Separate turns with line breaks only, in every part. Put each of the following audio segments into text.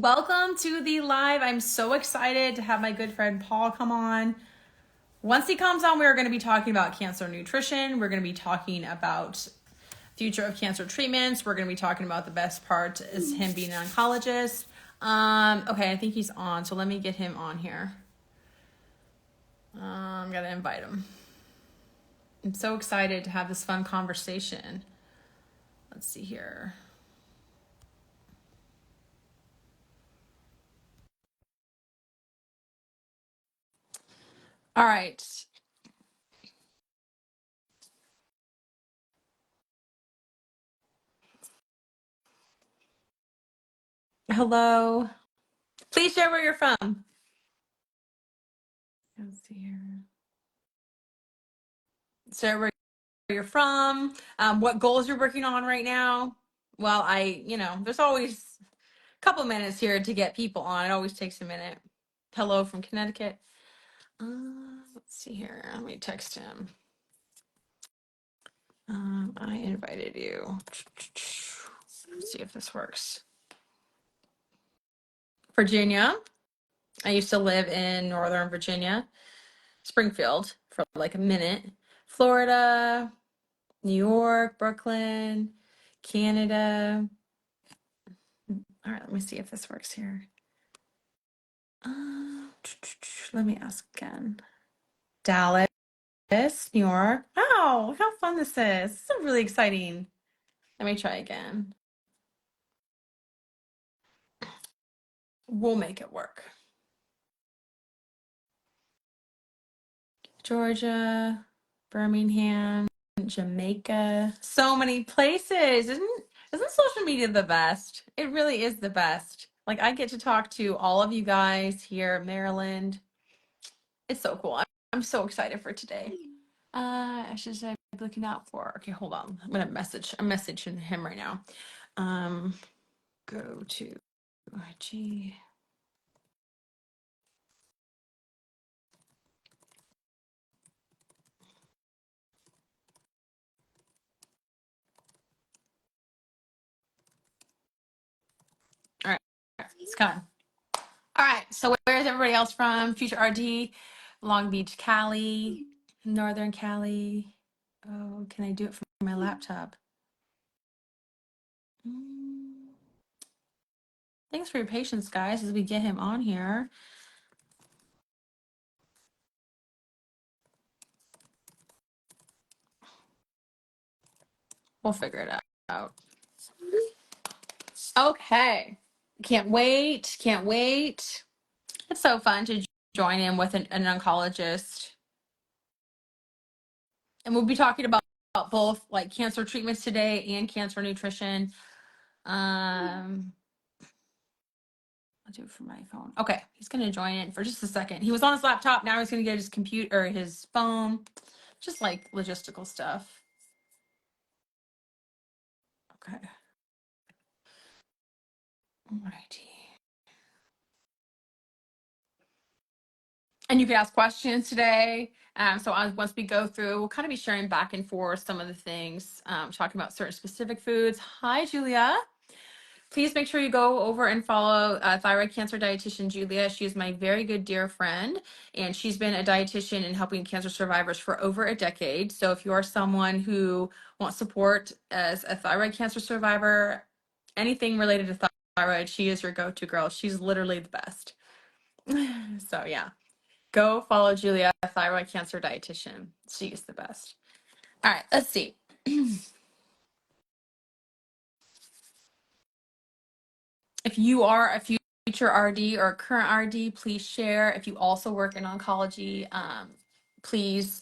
Welcome to the live. I'm so excited to have my good friend Paul come on. Once he comes on, we're going to be talking about cancer nutrition. We're going to be talking about future of cancer treatments. We're going to be talking about the best part is him being an oncologist. Okay, I think he's on, so let me get him on here. I'm going to invite him. I'm so excited to have this fun conversation. Let's see here. All right. Hello. Please share where you're from. Let's see here. Share where you're from, what goals you're working on right now. Well, there's always a couple minutes here to get people on. It always takes a minute. Hello from Connecticut. Let's see here. Let me text him. I invited you. Let's see if this works. Virginia. I used to live in Northern Virginia, Springfield, for like a minute. Florida, New York, Brooklyn, Canada. All right, let me see if this works here. Let me ask again. Dallas, New York. Oh, how fun this is. This is really exciting. Let me try again. We'll make it work. Georgia, Birmingham, Jamaica. So many places. Isn't social media the best? It really is the best. Like, I get to talk to all of you guys here in Maryland. It's so cool. I'm so excited for today. I should say looking out for. Okay, hold on. I'm messaging him right now. Go to IG. All right, it's coming. All right, so where's everybody else from? Future RD, Long Beach, Cali, Northern Cali. Oh, can I do it from my laptop? Thanks for your patience, guys, as we get him on here. We'll figure it out. Okay. Can't wait. It's so fun to join in with an oncologist. And we'll be talking about both like cancer treatments today and cancer nutrition. I'll do it from my phone. Okay, he's gonna join in for just a second. He was on his laptop, now he's gonna get his computer or his phone. Just like logistical stuff. Okay. Alrighty. And you can ask questions today. So once we go through, we'll kind of be sharing back and forth some of the things, talking about certain specific foods. Hi, Julia. Please make sure you go over and follow thyroid cancer dietitian Julia. She is my very good dear friend, and she's been a dietitian and helping cancer survivors for over a decade. So if you are someone who wants support as a thyroid cancer survivor, anything related to thyroid, she is your go-to girl. She's literally the best. So yeah. Go follow Julia, thyroid cancer dietitian. She is the best. All right, let's see. If you are a future RD or a current RD, please share. If you also work in oncology, please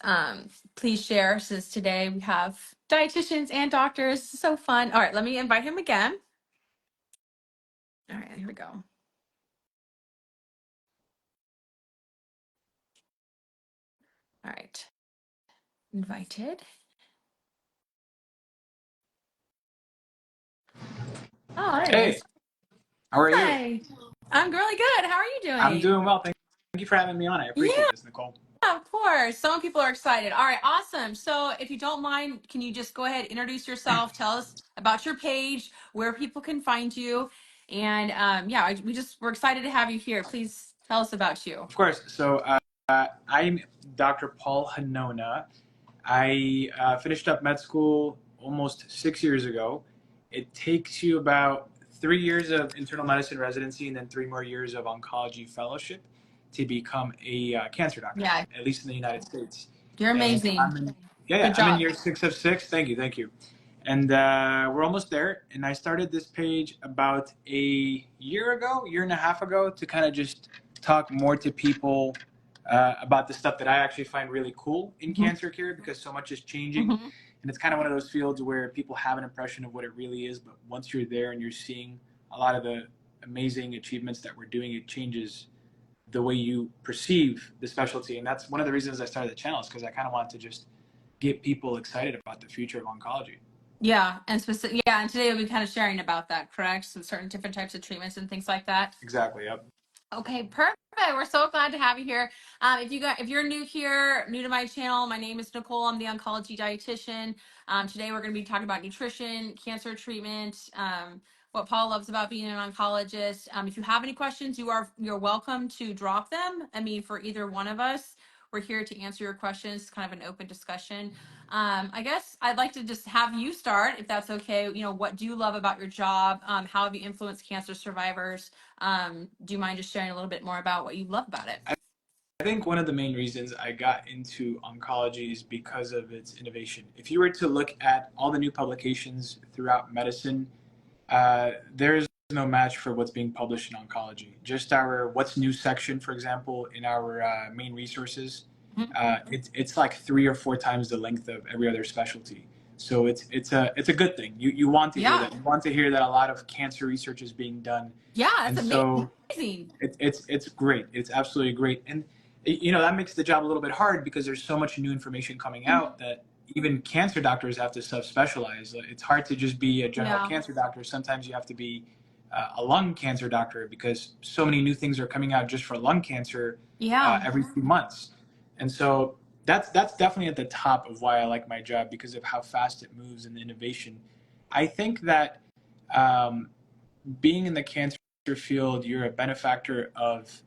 share, since today we have dietitians and doctors. So fun. All right, let me invite him again. All right, here we go. All right. Invited. Oh, there
Hey,
he is.
how are
Hi.
you?
I'm really good. How are you doing?
I'm doing well. Thank you for having me on. I appreciate this, Nichole.
Yeah, of course. Some people are excited. All right, awesome. So if you don't mind, can you just go ahead, introduce yourself, tell us about your page, where people can find you, And yeah, we're excited to have you here. Please tell us about you.
Of course. So I'm Dr. Paul Hanona. I finished up med school almost 6 years ago. It takes you about 3 years of internal medicine residency and then 3 more years of oncology fellowship to become a cancer doctor,
Yeah,
at least in the United States.
you're
And
amazing.
yeah,
Good
I'm in
job.
year 6 of 6. Thank you, thank you. And we're almost there. And I started this page about a year and a half ago, to kind of just talk more to people about the stuff that I actually find really cool in cancer care, because so much is changing. And it's kind of one of those fields where people have an impression of what it really is, but once you're there and you're seeing a lot of the amazing achievements that we're doing, it changes the way you perceive the specialty. And that's one of the reasons I started the channel, is because I kind of wanted to just get people excited about the future of oncology.
Yeah, and and today we'll be kind of sharing about that, correct? So certain different types of treatments and things like that.
Exactly. Yep.
Okay, perfect. We're so glad to have you here. If you're new here, new to my channel, my name is Nichole. I'm the oncology dietitian. Today we're going to be talking about nutrition, cancer treatment, what Paul loves about being an oncologist. If you have any questions, you're welcome to drop them. I mean, for either one of us, we're here to answer your questions. It's kind of an open discussion. I guess I'd like to just have you start, if that's okay. What do you love about your job? How have you influenced cancer survivors? Do you mind just sharing a little bit more about what you love about it?
I think one of the main reasons I got into oncology is because of its innovation. If you were to look at all the new publications throughout medicine, there is no match for what's being published in oncology. Just our what's new section, for example, in our main resources, it's like 3 or 4 times the length of every other specialty. So it's a good thing. You want to hear that. You want to hear that a lot of cancer research is being done.
Yeah, that's
and
amazing.
So it's great. It's absolutely great. And that makes the job a little bit hard, because there's so much new information coming out that even cancer doctors have to subspecialize. It's hard to just be a general cancer doctor. Sometimes you have to be a lung cancer doctor, because so many new things are coming out just for lung cancer every few months. And so that's definitely at the top of why I like my job, because of how fast it moves and the innovation. I think that being in the cancer field, you're a benefactor of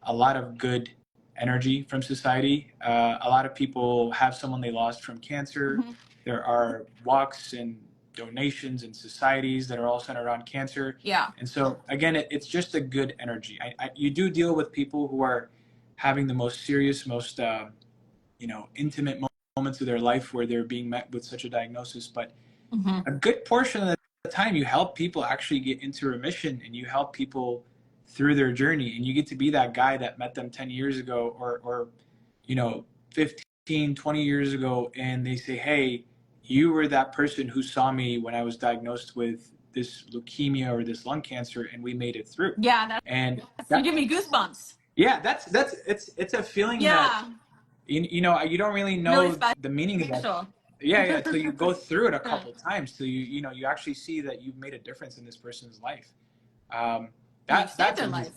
a lot of good energy from society. A lot of people have someone they lost from cancer. There are walks and donations and societies that are all centered around cancer. And so again, it's just a good energy. You do deal with people who are having the most serious, most intimate moments of their life, where they're being met with such a diagnosis. But a good portion of the time, you help people actually get into remission, and you help people through their journey, and you get to be that guy that met them 10 years ago, or 15, 20 years ago, and they say, hey, you were that person who saw me when I was diagnosed with this leukemia or this lung cancer, and we made it through. You
give me goosebumps.
Yeah, it's a feeling that you don't really know the meaning of that. Yeah, till you go through it a couple times, till you actually see that you've made a difference in this person's life. That's amazing.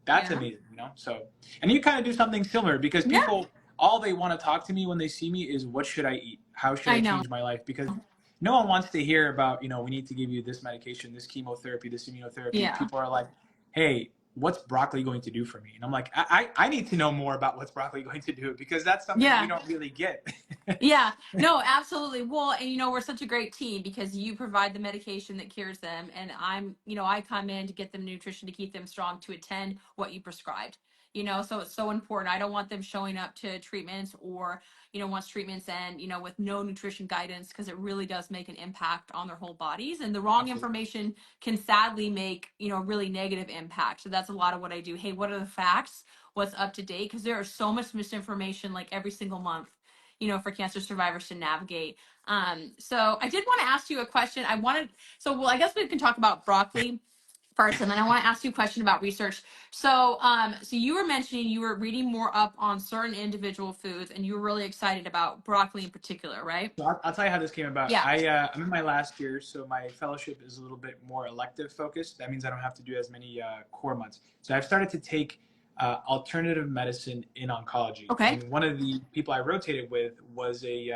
That's amazing, So, and you kind of do something similar, because people, all they want to talk to me when they see me is, what should I eat? How should I change my life? Because no one wants to hear about, we need to give you this medication, this chemotherapy, this immunotherapy. People are like, hey, what's broccoli going to do for me? And I'm like, I need to know more about what's broccoli going to do, because that's something we don't really get.
No, absolutely. Well, and we're such a great team, because you provide the medication that cures them, and I come in to get them nutrition to keep them strong, to attend what you prescribed. So it's so important. I don't want them showing up to treatments, or once treatments end, with no nutrition guidance, because it really does make an impact on their whole bodies, and the wrong information can sadly make really negative impact. So that's a lot of what I do. Hey, what are the facts? What's up to date? Because there is so much misinformation, like every single month, for cancer survivors to navigate. So I did want to ask you a question. I guess we can talk about broccoli first, and then I want to ask you a question about research. So you were mentioning you were reading more up on certain individual foods, and you were really excited about broccoli in particular, right?
So I'll tell you how this came about. I'm in my last year, so my fellowship is a little bit more elective focused. That means I don't have to do as many core months. So I've started to take alternative medicine in oncology. And one of the people I rotated with was a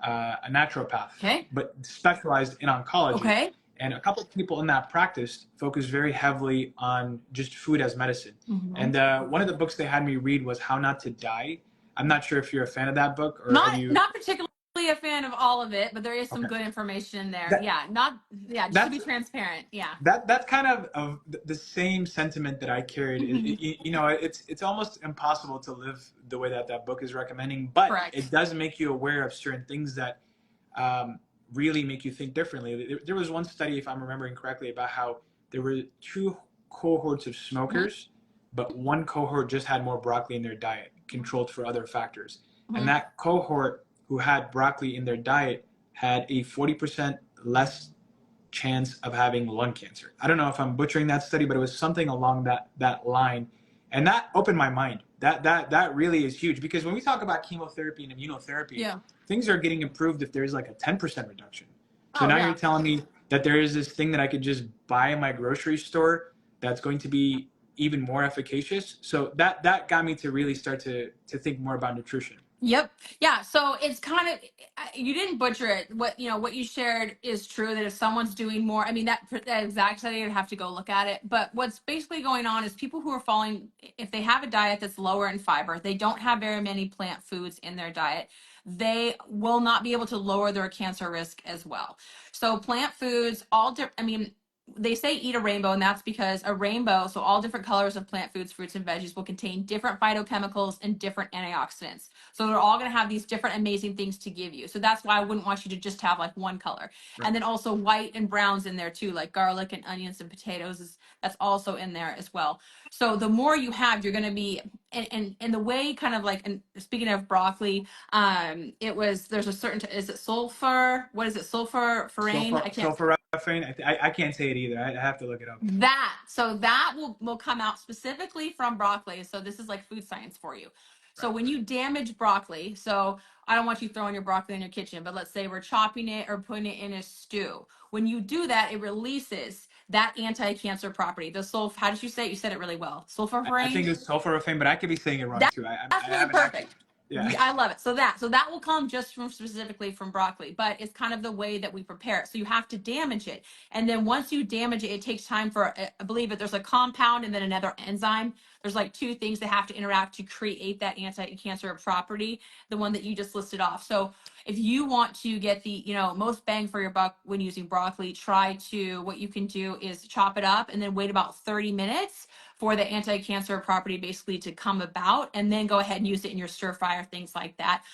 naturopath, but specialized in oncology. And a couple of people in that practice focused very heavily on just food as medicine. And one of the books they had me read was How Not to Die. I'm not sure if you're a fan of that book, or have you?
Not particularly a fan of all of it, but there is some
Okay.
good information in there.
That,
Yeah, not yeah, just to be
that's
transparent. Yeah.
that's kind of the same sentiment that I carried. You know, it's almost impossible to live the way that that book is recommending, but
Correct.
it does make you aware of certain things that really make you think differently. There was one study, if I'm remembering correctly, about how there were two cohorts of smokers, but one cohort just had more broccoli in their diet, controlled for other factors. And that cohort who had broccoli in their diet had a 40% less chance of having lung cancer. I don't know if I'm butchering that study, but it was something along that line. And that opened my mind. That really is huge, because when we talk about chemotherapy and immunotherapy, things are getting improved if there's like a 10% reduction. So now you're telling me that there is this thing that I could just buy in my grocery store that's going to be even more efficacious. So that got me to really start to think more about nutrition.
Yep. Yeah. So it's kind of, you didn't butcher it. What, what you shared is true, that if someone's doing more, I mean, that exact study, you'd have to go look at it. But what's basically going on is people who are falling, if they have a diet that's lower in fiber, they don't have very many plant foods in their diet, they will not be able to lower their cancer risk as well. So plant foods, I mean, they say eat a rainbow, and that's because a rainbow, so all different colors of plant foods, fruits, and veggies will contain different phytochemicals and different antioxidants. So they're all going to have these different amazing things to give you. So that's why I wouldn't want you to just have like one color. Right. And then also white and browns in there too, like garlic and onions and potatoes, that's also in there as well. So the more you have, you're going to be, and the way kind of like, and speaking of broccoli, there's a certain, is it sulfur? What is it? Sulfurphane?
Sulforaphane. I can't say it either. I have to look it up.
So that will come out specifically from broccoli. So this is like food science for you. So when you damage broccoli, so I don't want you throwing your broccoli in your kitchen, but let's say we're chopping it or putting it in a stew. When you do that, it releases that anti-cancer property. How did you say it? You said it really well. Sulforaphane?
I think it's sulforaphane, but I could be saying it wrong too.
That's really perfect.
Yeah.
I love it. So that will come just specifically from broccoli, but it's kind of the way that we prepare it. So you have to damage it. And then once you damage it, it takes time for, I believe that there's a compound and then another enzyme. There's like two things that have to interact to create that anti-cancer property, the one that you just listed off. So if you want to get the, most bang for your buck when using broccoli, what you can do is chop it up and then wait about 30 minutes for the anti-cancer property basically to come about, and then go ahead and use it in your stir fry or things like that.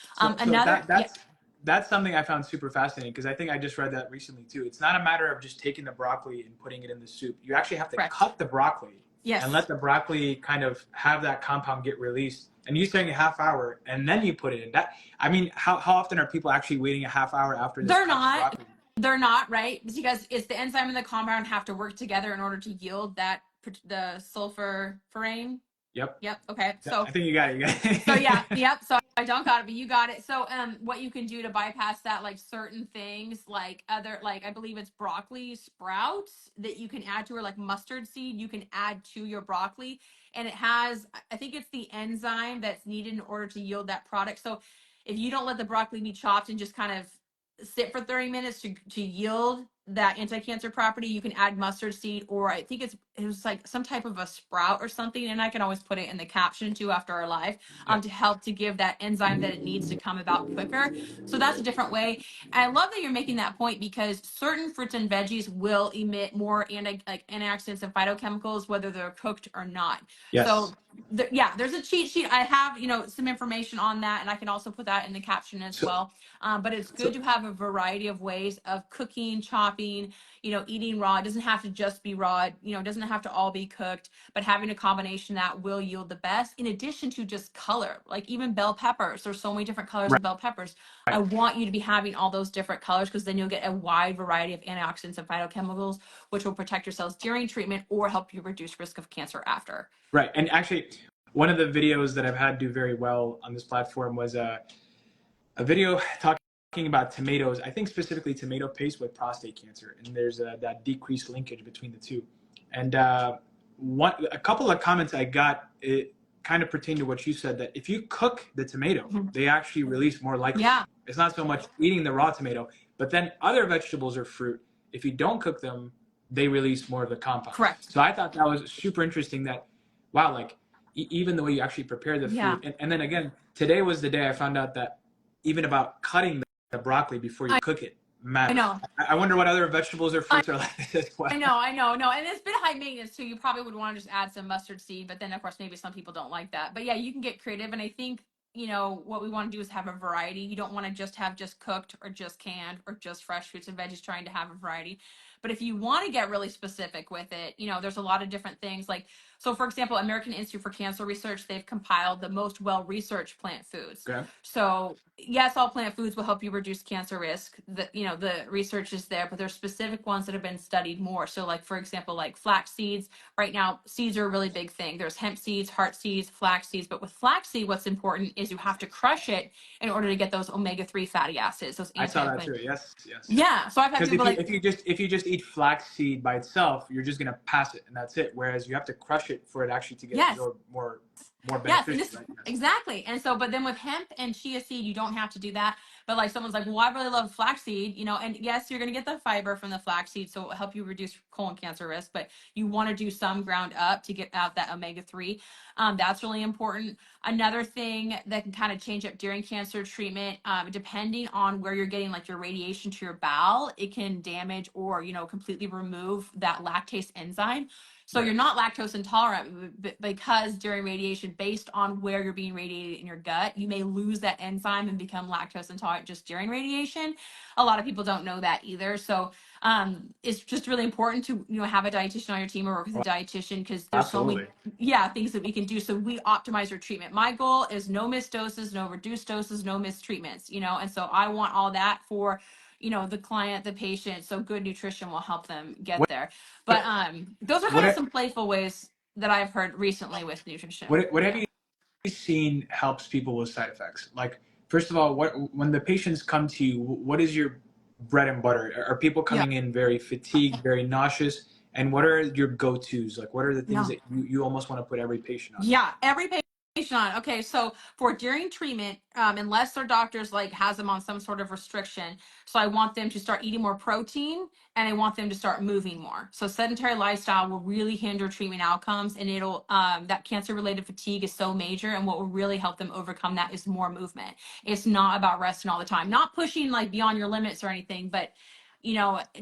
That's something I found super fascinating, because I think I just read that recently too. It's not a matter of just taking the broccoli and putting it in the soup. You actually have to cut the broccoli and let the broccoli kind of have that compound get released. And you're saying a half hour, and then you put it in. How often are people actually waiting a half hour after this?
They're not, right? Because it's the enzyme and the compound have to work together in order to yield the sulforaphane.
Yep.
Okay. So
I think you got it.
So yep. So I don't got it, but you got it. So what you can do to bypass that, like certain things, like I believe it's broccoli sprouts that you can add to, or like mustard seed, you can add to your broccoli, and I think it's the enzyme that's needed in order to yield that product. So if you don't let the broccoli be chopped and just kind of sit for 30 minutes to yield that anti-cancer property, you can add mustard seed, or I think it was like some type of a sprout or something, and I can always put it in the caption too after our live, to help to give that enzyme that it needs to come about quicker. So that's a different way. And I love that you're making that point, because certain fruits and veggies will emit more antioxidants and phytochemicals whether they're cooked or not.
Yes.
So there's a cheat sheet. I have some information on that, and I can also put that in the caption as well. But it's good to have a variety of ways of cooking, chopping, eating raw. It doesn't have to just be raw. It doesn't have to all be cooked, but having a combination that will yield the best, in addition to just color, like even bell peppers. There's so many different colors of bell peppers. I want you to be having all those different colors, because then you'll get a wide variety of antioxidants and phytochemicals, which will protect your cells during treatment or help you reduce risk of cancer after.
Right. And actually, one of the videos that I've had do very well on this platform was a video talking about tomatoes. I think specifically tomato paste with prostate cancer, and there's that decreased linkage between the two. And a couple of comments I got, it kind of pertain to what you said, that if you cook the tomato, they actually release more lycopene. It's not so much eating the raw tomato, but then other vegetables or fruit, if you don't cook them, they release more of the compound.
Correct.
So I thought that was super interesting that, wow, like even the way you actually prepare the
Yeah.
food. And then again, today was the day I found out that even about cutting the broccoli before you cook it
I
matters.
know.
I wonder what other vegetables or fruits are like this as well.
I know. No, and it's been high maintenance too. You probably would want to just add some mustard seed, but then of course maybe some people don't like that. But yeah, you can get creative, and I think what we want to do is have a variety. You don't want to just have just cooked or just canned or just fresh fruits and veggies. Trying to have a variety. But if you want to get really specific with it, there's a lot of different things. Like, so for example, American Institute for Cancer Research, they've compiled the most well-researched plant foods.
Okay.
So yes, all plant foods will help you reduce cancer risk. The research is there, but there's specific ones that have been studied more. So like, for example, like flax seeds. Right now, seeds are a really big thing. There's hemp seeds, heart seeds, flax seeds. But with flaxseed, what's important is you have to crush it in order to get those omega-3 fatty acids. Those
I saw that too. Yes.
Yeah. So I've had
Because
people like,
if you just eat flaxseed by itself, you're just gonna pass it and that's it. Whereas you have to crush it for it actually to get
yes.
absorbed more
Yes,
beneficial. Right?
exactly. And so, but then with hemp and chia seed, you don't have to do that. But like someone's like, well, I really love flaxseed, and yes, you're going to get the fiber from the flaxseed, so it will help you reduce colon cancer risk. But you want to do some ground up to get out that omega-3. That's really important. Another thing that can kind of change up during cancer treatment, depending on where you're getting like your radiation to your bowel, it can damage or completely remove that lactase enzyme. So
Right.
you're not lactose intolerant because during radiation, based on where you're being radiated in your gut, you may lose that enzyme and become lactose intolerant just during radiation. A lot of people don't know that either. So it's just really important to have a dietitian on your team or work with a dietitian, because there's so many things that we can do. So we optimize your treatment. My goal is no missed doses, no reduced doses, no missed treatments. And so I want all that for the client, the patient. So good nutrition will help them get there. But those are kind of some playful ways that I've heard recently with nutrition.
What have you seen helps people with side effects? Like, first of all, when the patients come to you, what is your bread and butter? Are people coming in very fatigued, very nauseous? And what are your go-tos? Like, what are the things that you almost want to put every patient on?
Yeah, every patient on. Okay, so for during treatment, unless their doctor's like has them on some sort of restriction, so I want them to start eating more protein and I want them to start moving more. So sedentary lifestyle will really hinder treatment outcomes, and it'll that cancer-related fatigue is so major, and what will really help them overcome that is more movement. It's not about resting all the time, not pushing like beyond your limits or anything, but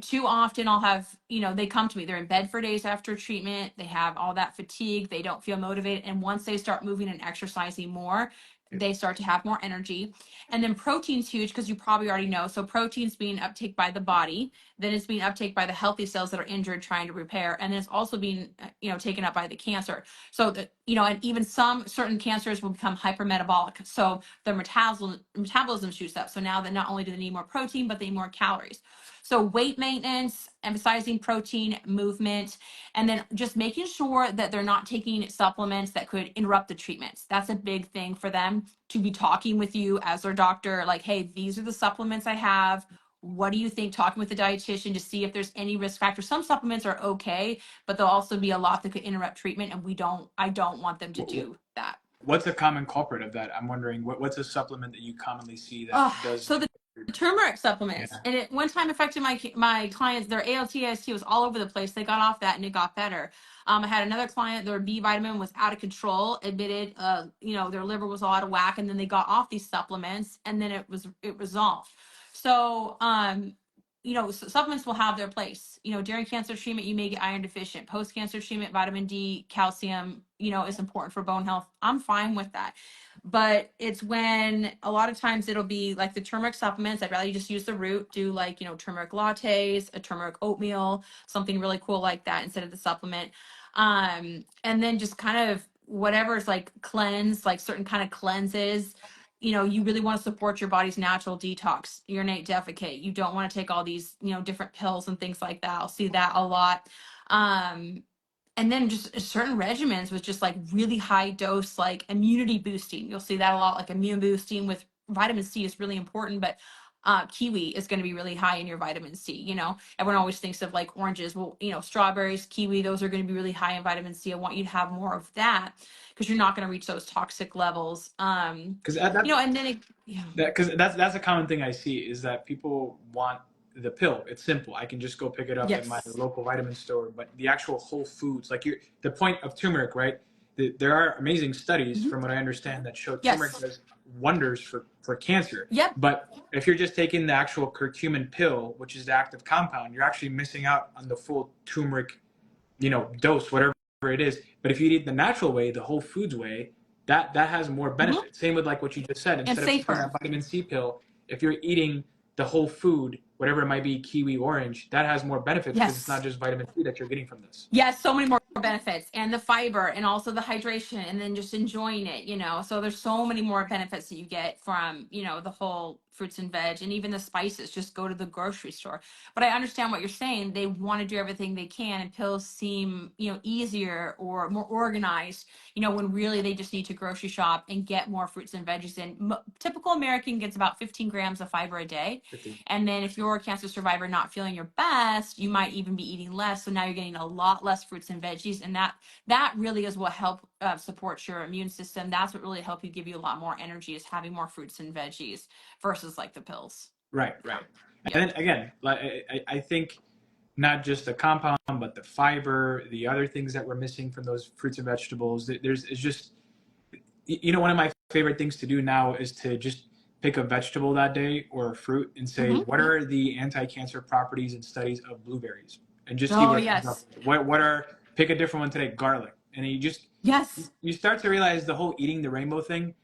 too often I'll have, they come to me, they're in bed for days after treatment, they have all that fatigue, they don't feel motivated. And once they start moving and exercising more, they start to have more energy. And then protein's huge, because you probably already know. So protein's being uptake by the body, then it's being uptake by the healthy cells that are injured trying to repair, and then it's also being taken up by the cancer. So that and even some certain cancers will become hypermetabolic, so their metabolism shoots up. So now that not only do they need more protein, but they need more calories. So weight maintenance, emphasizing protein, movement, and then just making sure that they're not taking supplements that could interrupt the treatments. That's a big thing for them, to be talking with you as their doctor, like, hey, these are the supplements I have. What do you think? Talking with the dietitian to see if there's any risk factors. Some supplements are okay, but there'll also be a lot that could interrupt treatment, and I don't want them to do that.
What's a common culprit of that? I'm wondering, what's a supplement that you commonly see that does?
So the turmeric supplements, and it one time affected my clients. Their ALT/AST was all over the place. They got off that and it got better. I had another client, their B vitamin was out of control, admitted, their liver was all out of whack, and then they got off these supplements, and then it resolved. So supplements will have their place. During cancer treatment, you may get iron deficient. Post-cancer treatment, vitamin D, calcium, is important for bone health. I'm fine with that. But it's when a lot of times it'll be like the turmeric supplements. I'd rather you just use the root, do like, turmeric lattes, a turmeric oatmeal, something really cool like that instead of the supplement. And then just kind of whatever's like cleanse, like certain kind of cleanses. You really want to support your body's natural detox, urinate, defecate. You don't want to take all these, different pills and things like that. I'll see that a lot. And then just certain regimens with just like really high dose, like immunity boosting. You'll see that a lot, like immune boosting with vitamin C is really important, but kiwi is going to be really high in your vitamin C. Everyone always thinks of like oranges. Well, strawberries, kiwi, those are going to be really high in vitamin C. I want you to have more of that, because you're not going to reach those toxic levels.
Because
and then
because that's a common thing I see, is that people want the pill. It's simple. I can just go pick it up at my
Yes.
local vitamin store. But the actual whole foods, like the point of turmeric, right? There are amazing studies,
Mhm.
from what I understand, that show turmeric
Yes.
does wonders for cancer.
Yep.
But if you're just taking the actual curcumin pill, which is the active compound, you're actually missing out on the full turmeric, dose, whatever it is. But if you eat the natural way, the whole foods way, that has more
Mhm.
benefit. Same with like what you just said.
And
Instead of taking that
safer.
vitamin C pill, if you're eating the whole food, whatever it might be, kiwi, orange, that has more benefits because it's not
Yes.
just vitamin C that you're getting from this.
Yes, so many more benefits, and the fiber and also the hydration and then just enjoying it, So there's so many more benefits that you get from, the whole fruits and veg and even the spices. Just go to the grocery store. But I understand what you're saying. They want to do everything they can, and pills seem, easier or more organized, when really they just need to grocery shop and get more fruits and veggies in. Typical American gets about 15 grams of fiber a day.
50.
And then if you're a cancer survivor not feeling your best, you might even be eating less. So now you're getting a lot less fruits and veggies, and that really is what help support your immune system. That's what really help you, give you a lot more energy, is having more fruits and veggies versus like the pills.
Right, right.
Yep.
And then again, like I think not just the compound, but the fiber, the other things that we're missing from those fruits and vegetables. It's just, one of my favorite things to do now is to just pick a vegetable that day or a fruit and say,
Mm-hmm.
what are the anti-cancer properties and studies of blueberries? And just see
Oh,
what it comes up
yes.
with. Pick a different one today, garlic. And
Yes.
you start to realize the whole eating the rainbow thing.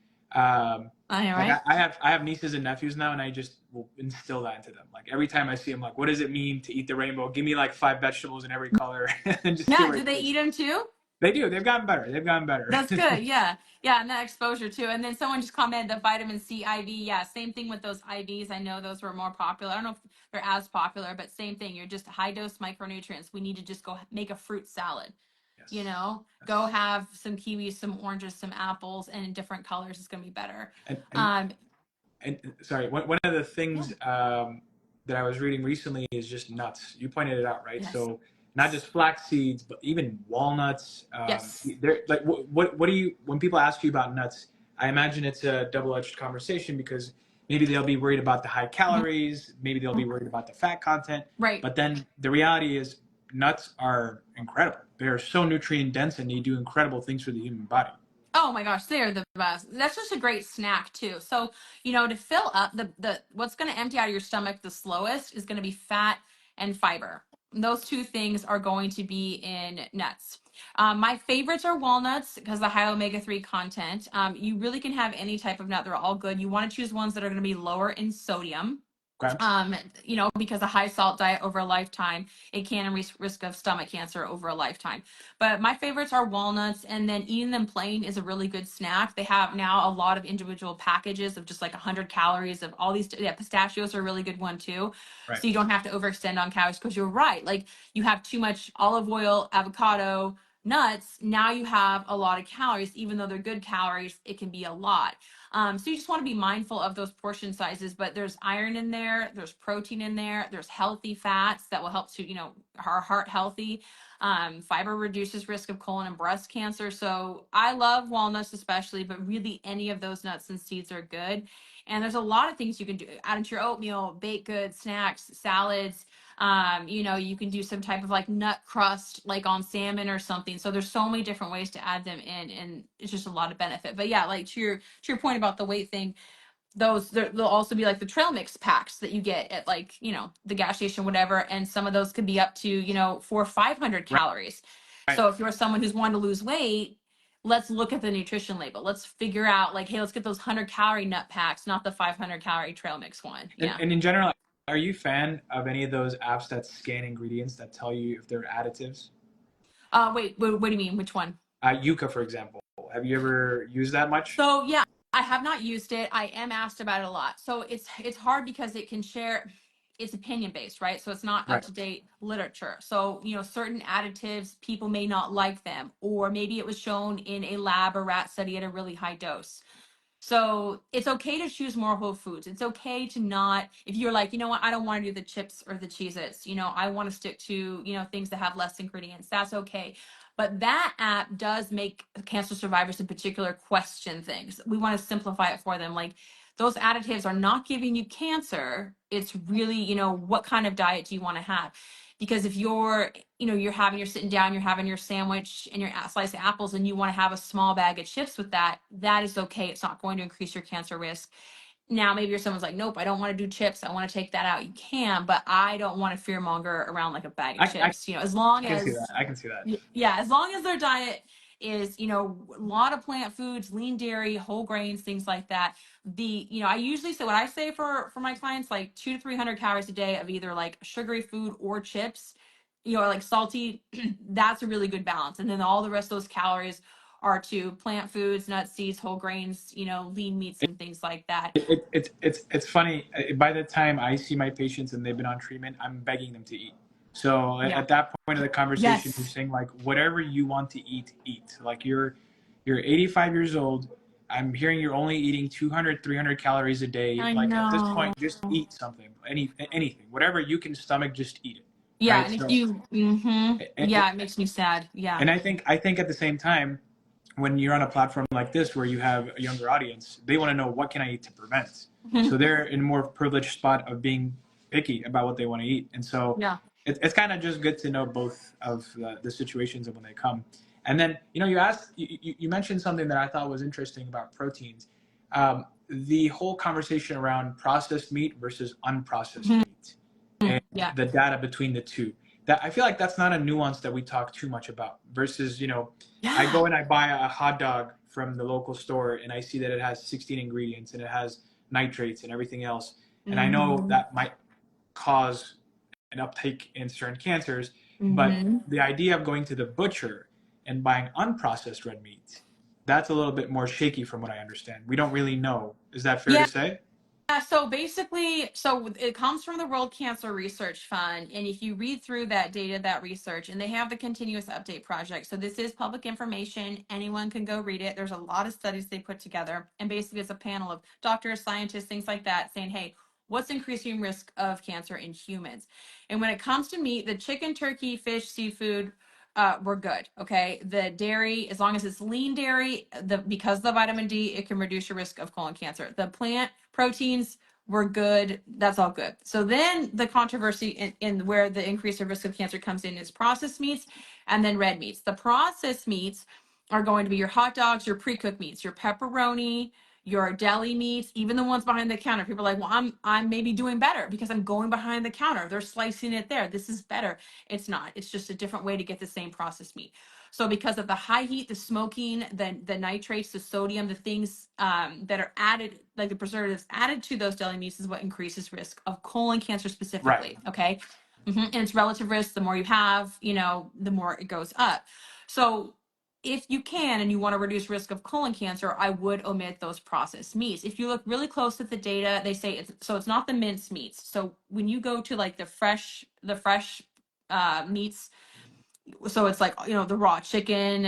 I know,
Like
right?
I have nieces and nephews now, and I just will instill that into them. Like every time I see them, like, what does it mean to eat the rainbow? Give me like 5 vegetables in every color, and just see
Yeah.
where
Do
it
they
goes.
eat them too?
They do. They've gotten better. They've gotten better.
That's good. Yeah. Yeah. And that exposure too. And then someone just commented the vitamin C IV. Yeah. Same thing with those IVs. I know those were more popular. I don't know if they're as popular, but same thing. You're just high dose micronutrients. We need to just go make a fruit salad.
Yes.
Go
Yes.
have some kiwis, some oranges, some apples, and in different colors. It's going to be better.
And and
Um,
and sorry, one of the
yeah.
things that I was reading recently is just nuts. You pointed it out, right?
Yes.
So not just flax seeds, but even walnuts.
Yes.
They're like, what do you, when people ask you about nuts? I imagine it's a double-edged conversation because maybe they'll be worried about the high calories, maybe they'll be worried about the fat content,
Right.
but then the reality is nuts are incredible. They are so nutrient dense and they do incredible things for the human body.
Oh my gosh, they're the best. That's just a great snack too. So, to fill up the what's going to empty out of your stomach the slowest is going to be fat and fiber. Those two things are going to be in nuts. My favorites are walnuts because the high omega-3 content. You really can have any type of nut; they're all good. You want to choose ones that are going to be lower in sodium.
Okay.
Because a high salt diet over a lifetime, it can increase risk of stomach cancer over a lifetime. But my favorites are walnuts, and then eating them plain is a really good snack. They have now a lot of individual packages of just like 100 calories of all these. Yeah, pistachios are a really good one too.
Right.
So you don't have to overextend on calories, because you're right. Like, you have too much olive oil, avocado, nuts. Now you have a lot of calories. Even though they're good calories, it can be a lot. So you just want to be mindful of those portion sizes, but there's iron in there, there's protein in there, there's healthy fats that will help to, our heart healthy. Fiber reduces risk of colon and breast cancer. So I love walnuts especially, but really any of those nuts and seeds are good. And there's a lot of things you can do. Add into your oatmeal, baked goods, snacks, salads. You can do some type of like nut crust, like on salmon or something. So there's so many different ways to add them in, and it's just a lot of benefit. But yeah, like to your point about the weight thing, there'll also be like the trail mix packs that you get at, like, the gas station, whatever, and some of those could be up to 400 or 500
Right.
calories.
Right.
So if you're someone who's wanting to lose weight, let's look at the nutrition label. Let's figure out, like, hey, let's get those 100-calorie nut packs, not the 500-calorie trail mix one.
And,
Yeah.
and in general, are you a fan of any of those apps that scan ingredients that tell you if they're additives?
Wait, what do you mean? Which one?
Yucca, for example. Have you ever used that much?
So yeah, I have not used it. I am asked about it a lot. So it's hard because it can share, it's opinion based, right? So it's not up
Right.
to date literature. So, certain additives, people may not like them, or maybe it was shown in a lab or rat study at a really high dose. So it's okay to choose more whole foods. It's okay to not, if you're like, you know what, I don't want to do the chips or the Cheez-Its, I want to stick to, things that have less ingredients. That's okay. But that app does make cancer survivors in particular question things. We want to simplify it for them. Like, those additives are not giving you cancer. It's really, you know, what kind of diet do you want to have? Because if you're, you know, you're sitting down, you're having your sandwich and your slice of apples, and you want to have a small bag of chips with that, that is okay. It's not going to increase your cancer risk. Now, maybe you're someone's like, nope, I don't want to do chips. I want to take that out. You can, but I don't want to fear monger around like a bag of
I
chips. You know, as long
can see that.
as,
I can see that.
yeah, as long as their diet is, you know, a lot of plant foods, lean dairy, whole grains, things like that. You know, I usually say what I say for my clients, like 200 to 300 calories a day of either like sugary food or chips, you know, like salty. That's a really good balance. And then all the rest of those calories are to plant foods, nuts, seeds, whole grains, you know, lean meats and things like that.
It's funny. By the time I see my patients and they've been on treatment, I'm begging them to eat. So
Yeah.
at that point of the conversation, you're
Yes.
saying like, whatever you want to eat, eat. Like you're 85 years old. I'm hearing you're only eating 200, 300 calories a day.
I
Like at this
know.
point, just eat something, anything, whatever you can stomach, just eat it.
Yeah,
Right.
and if
So,
you, yeah, it makes me sad. Yeah.
and I think at the same time, when you're on a platform like this where you have a younger audience, they want to know what can I eat to prevent. So they're in a more privileged spot of being picky about what they want to eat. And so
Yeah.
it's kind of just good to know both of the situations of when they come. And then, you mentioned something that I thought was interesting about proteins. The whole conversation around processed meat versus unprocessed meat and
Yeah.
the data between the two. That I feel like that's not a nuance that we talk too much about versus, I
Yeah.
go and I buy a hot dog from the local store and I see that it has 16 ingredients and it has nitrates and everything else. And I know
Mm-hmm.
that might cause an uptake in certain cancers, but
Mm-hmm.
the idea of going to the butcher and buying unprocessed red meat, that's a little bit more shaky from what I understand. We don't really know. Is that fair
Yeah.
to say?
So basically, so it comes from the World Cancer Research Fund. And if you read through that data, that research, and they have the continuous update project. So this is public information. Anyone can go read it. There's a lot of studies they put together. And basically, it's a panel of doctors, scientists, things like that saying, hey, what's increasing risk of cancer in humans? And when it comes to meat, the chicken, turkey, fish, seafood, we're good. Okay. The dairy, as long as it's lean dairy, because the vitamin D, it can reduce your risk of colon cancer. The plant proteins, we're good. That's all good. So then the controversy in where the increase of risk of cancer comes in is processed meats and then red meats. The processed meats are going to be your hot dogs, your pre-cooked meats, your pepperoni, your deli meats, even the ones behind the counter. People are like, well, I'm maybe doing better because I'm going behind the counter. They're slicing it there. This is better. It's not. It's just a different way to get the same processed meat. So because of the high heat, the smoking, the nitrates, the sodium, the things that are added, like the preservatives added to those deli meats, is what increases risk of colon cancer
Right.
specifically. Okay. And it's relative risk. The more you have, the more it goes up. So if you can and you want to reduce risk of colon cancer, I would omit those processed meats. If you look really close at the data, they say it's not the minced meats. So when you go to like the fresh meats, so it's like, the raw chicken,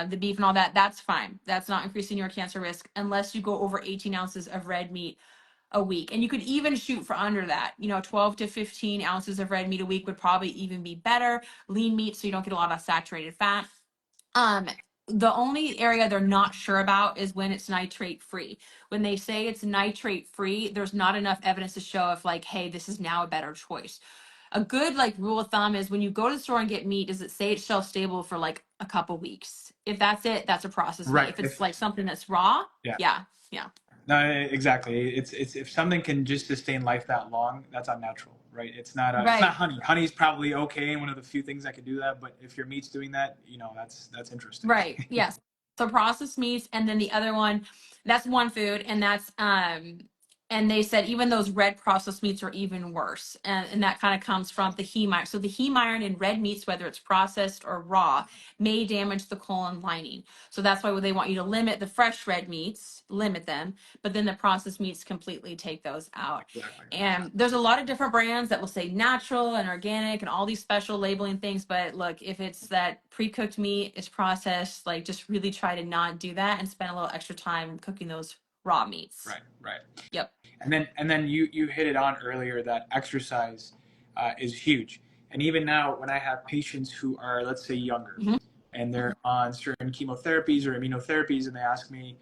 the beef and all that, that's fine. That's not increasing your cancer risk unless you go over 18 ounces of red meat a week. And you could even shoot for under that. 12 to 15 ounces of red meat a week would probably even be better. Lean meat, so you don't get a lot of saturated fat. Um, the only area they're not sure about is when it's nitrate free. When they say it's nitrate free, there's not enough evidence to show if like, hey, this is now a better choice. A good like rule of thumb is when you go to the store and get meat, does it say it's shelf stable for like a couple weeks? If that's it, that's a processed meat.
Right.
If it's like something that's raw,
Yeah.
yeah.
No, exactly. It's if something can just sustain life that long, that's unnatural, right? It's not
Right.
honey. Honey's probably okay, and one of the few things that could do that. But if your meat's doing that, that's interesting.
Right. Yes. So processed meats, and then the other one, that's one food, and that's and they said even those red processed meats are even worse, and that kind of comes from the heme iron. So the heme iron in red meats, whether it's processed or raw, may damage the colon lining. So that's why they want you to limit the fresh red meats, limit them, but then the processed meats completely take those out.
Exactly.
And there's a lot of different brands that will say natural and organic and all these special labeling things. But look, if it's that pre-cooked meat, it's processed, like just really try to not do that and spend a little extra time cooking those raw meats.
Right. Right.
Yep.
And then you hit it on earlier that exercise is huge. And even now, when I have patients who are, let's say, younger,
Mm-hmm.
and they're on certain chemotherapies or immunotherapies, and they ask me,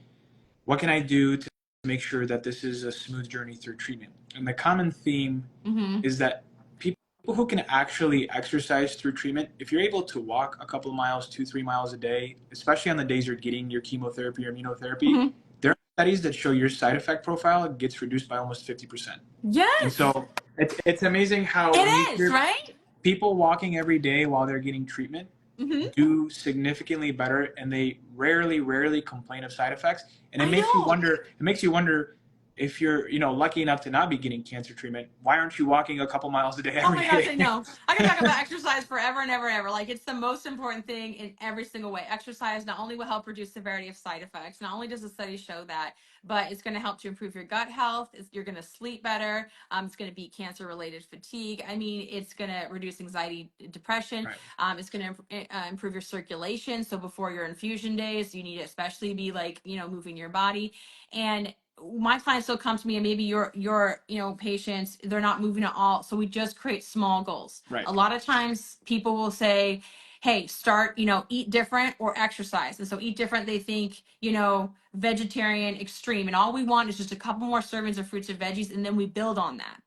what can I do to make sure that this is a smooth journey through treatment. And the common theme
Mm-hmm.
is that people who can actually exercise through treatment, if you're able to walk a couple of miles, 2-3 miles a day, especially on the days you're getting your chemotherapy or immunotherapy,
Mm-hmm.
there are studies that show your side effect profile gets reduced by almost 50%. And
Yes,
so it's amazing how when you
it is,
hear
right?
people walking every day while they're getting treatment
Mm-hmm.
do significantly better, and they rarely complain of side effects. And
I know.
it makes you wonder, if you're, lucky enough to not be getting cancer treatment, why aren't you walking a couple miles a day
Oh
every
my gosh, I
day?
know. I can talk about exercise forever and ever and ever. Like, it's the most important thing in every single way. Exercise not only will help reduce severity of side effects, not only does the study show that, but it's going to help to improve your gut health. You're going to sleep better. It's going to beat cancer-related fatigue. I mean, it's going to reduce anxiety, depression.
Right.
It's going to improve your circulation. So before your infusion days, you need to especially be like, moving your body. And my clients still come to me, and maybe your patients, they're not moving at all, so we just create small goals.
Right.
A lot of times people will say, hey, start, eat different or exercise. And so eat different, they think, vegetarian extreme, and all we want is just a couple more servings of fruits and veggies, and then we build on that.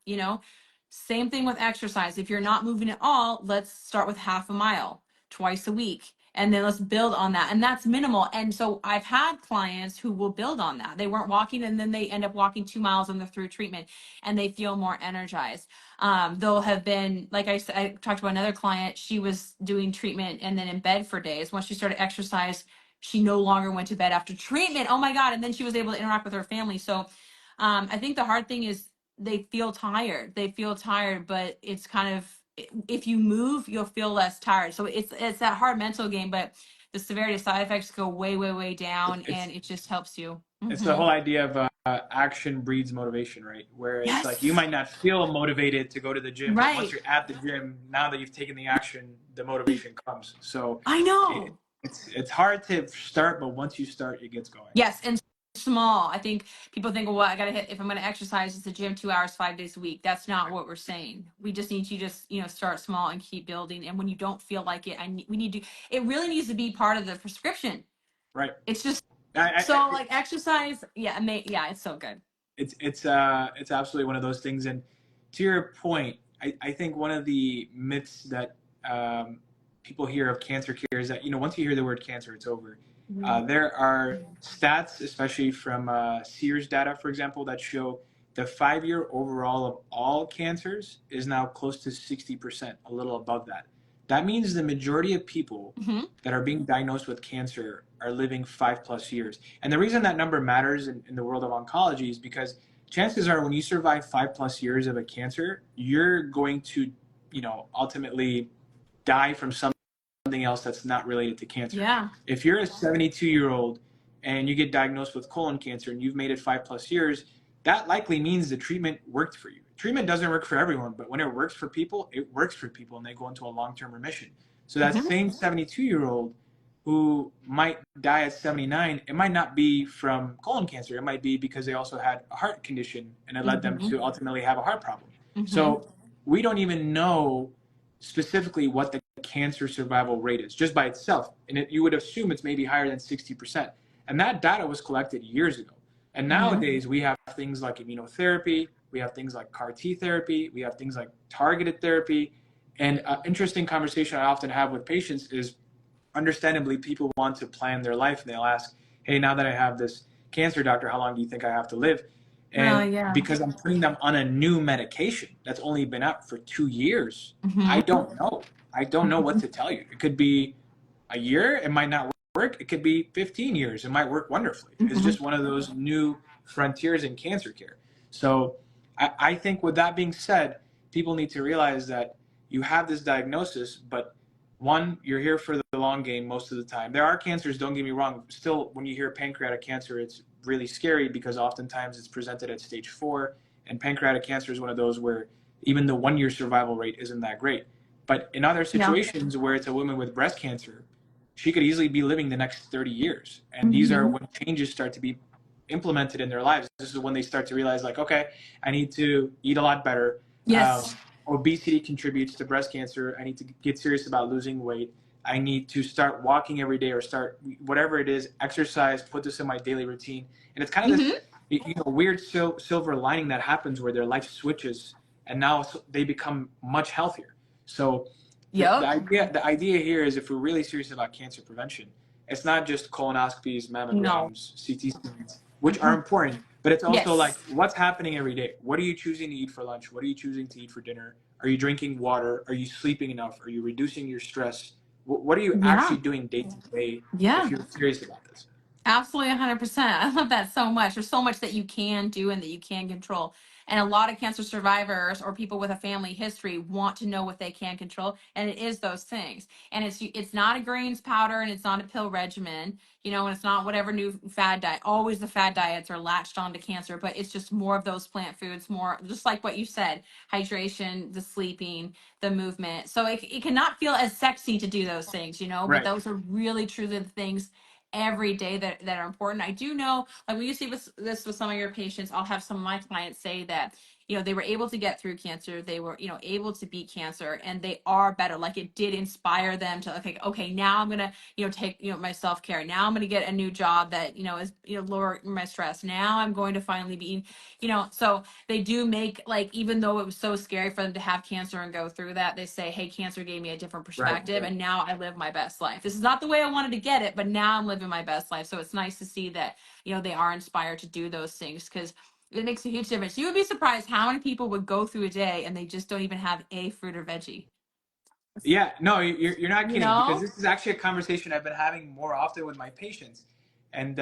Same thing with exercise. If you're not moving at all, let's start with half a mile twice a week, and then let's build on that. And that's minimal. And so I've had clients who will build on that. They weren't walking, and then they end up walking 2 miles and they're through treatment, and they feel more energized. They'll have been, like I said, I talked about another client. She was doing treatment and then in bed for days. Once she started exercise, she no longer went to bed after treatment. Oh my God. And then she was able to interact with her family. So I think the hard thing is they feel tired. They feel tired, but it's kind of, if you move, you'll feel less tired. So it's that hard mental game, but the severity of side effects go way down,
It's
and it just helps you.
it's the
Mm-hmm.
whole idea of action breeds motivation, right? Where it's like you
Yes.
might not feel motivated to go to the gym, but once
Right.
you're at the gym, now that you've taken the action, the motivation comes. So
I
it,
know.
it's hard to start, but once you start, it gets going.
Yes. And small. I think people think, well, I got to hit, if I'm going to exercise, it's the gym 2 hours, 5 days a week. That's not what we're saying. We just need to start small and keep building. And when you don't feel like it, we need to, it really needs to be part of the prescription.
Right.
It's just
I,
so like exercise. Yeah. Yeah. It's so good.
it's absolutely one of those things. And to your point, I think one of the myths that people hear of cancer care is that once you hear the word cancer, it's over. There are stats, especially from Sears data, for example, that show the 5-year overall of all cancers is now close to 60%, a little above that. That means the majority of people
Mm-hmm.
that are being diagnosed with cancer are living 5+ years. And the reason that number matters in the world of oncology is because chances are when you survive 5+ years of a cancer, you're going to, ultimately die from something else that's not related to cancer.
Yeah.
If you're a 72-year-old and you get diagnosed with colon cancer and you've made it 5+ years, that likely means the treatment worked for you. Treatment doesn't work for everyone, but when it works for people, it works for people, and they go into a long-term remission. So that
Mm-hmm.
same 72-year-old who might die at 79, it might not be from colon cancer. It might be because they also had a heart condition and it led them
Mm-hmm.
to ultimately have a heart problem.
Mm-hmm.
So we don't even know specifically what the cancer survival rate is just by itself. And you would assume it's maybe higher than 60%. And that data was collected years ago. And
Mm-hmm.
nowadays we have things like immunotherapy, we have things like CAR T therapy, we have things like targeted therapy. And an interesting conversation I often have with patients is, understandably, people want to plan their life, and they'll ask, hey, now that I have this cancer, doctor, how long do you think I have to live?
Oh
And
yeah.
because I'm putting them on a new medication that's only been out for 2 years,
Mm-hmm.
I don't know. I don't know what to tell you. It could be a year, it might not work. It could be 15 years, it might work wonderfully. It's
Mm-hmm.
just one of those new frontiers in cancer care. So I think with that being said, people need to realize that you have this diagnosis, but one, you're here for the long game most of the time. There are cancers, don't get me wrong. Still, when you hear pancreatic cancer, it's really scary because oftentimes it's presented at stage 4. And pancreatic cancer is one of those where even the 1-year survival rate isn't that great. But in other
Yeah.
situations where it's a woman with breast cancer, she could easily be living the next 30 years. And these are
Mm-hmm.
when changes start to be implemented in their lives. This is when they start to realize, like, okay, I need to eat a lot better.
Yes.
Obesity contributes to breast cancer. I need to get serious about losing weight. I need to start walking every day, or start whatever it is, exercise, put this in my daily routine. And it's kind of this,
Mm-hmm.
weird silver lining that happens where their life switches and now they become much healthier. So
Yep.
the idea here is if we're really serious about cancer prevention, it's not just colonoscopies,
No.
mammograms, CT scans, which are important, but it's also like
Yes.
what's happening every day. What are you choosing to eat for lunch? What are you choosing to eat for dinner? Are you drinking water? Are you sleeping enough? Are you reducing your stress? What are you
Yeah.
actually doing day to day if
Yeah.
you're serious about this?
Absolutely 100%. I love that so much. There's so much that you can do and that you can control. And a lot of cancer survivors or people with a family history want to know what they can control. And it is those things. And it's not a greens powder and it's not a pill regimen, and it's not whatever new fad diet. Always the fad diets are latched onto cancer, but it's just more of those plant foods, more just like what you said, hydration, the sleeping, the movement. So it cannot feel as sexy to do those things, but
Right.
those are really truly the things every day that are important. I do know, like when you see this with some of your patients, I'll have some of my clients say that, they were able to get through cancer. They were, able to beat cancer and they are better. Like it did inspire them to okay, now I'm going to, take, my self-care. Now I'm going to get a new job that, is, lower my stress. Now I'm going to finally be, so they do make like, even though it was so scary for them to have cancer and go through that, they say, hey, cancer gave me a different
Right.
perspective and now I live my best life. This is not the way I wanted to get it, but now I'm living my best life. So it's nice to see that, they are inspired to do those things because it makes a huge difference. You would be surprised how many people would go through a day and they just don't even have a fruit or veggie.
Yeah, no, you're not
You
kidding because
know?
this is actually a conversation I've been having more often with my patients. And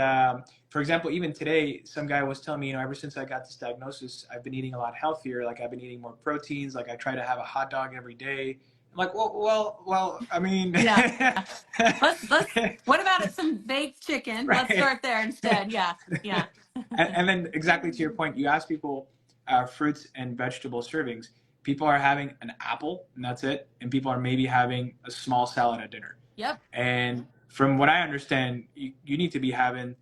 for example, even today, some guy was telling me, ever since I got this diagnosis, I've been eating a lot healthier. Like I've been eating more proteins. Like I try to have a hot dog every day. I'm like, well. I mean,
Yeah. Let's what about it? Some baked chicken. Let's
right.
start there instead. Yeah. Yeah.
And then exactly to your point, you ask people fruits and vegetable servings. People are having an apple and that's it, and people are maybe having a small salad at dinner.
Yep.
And from what I understand, you need to be having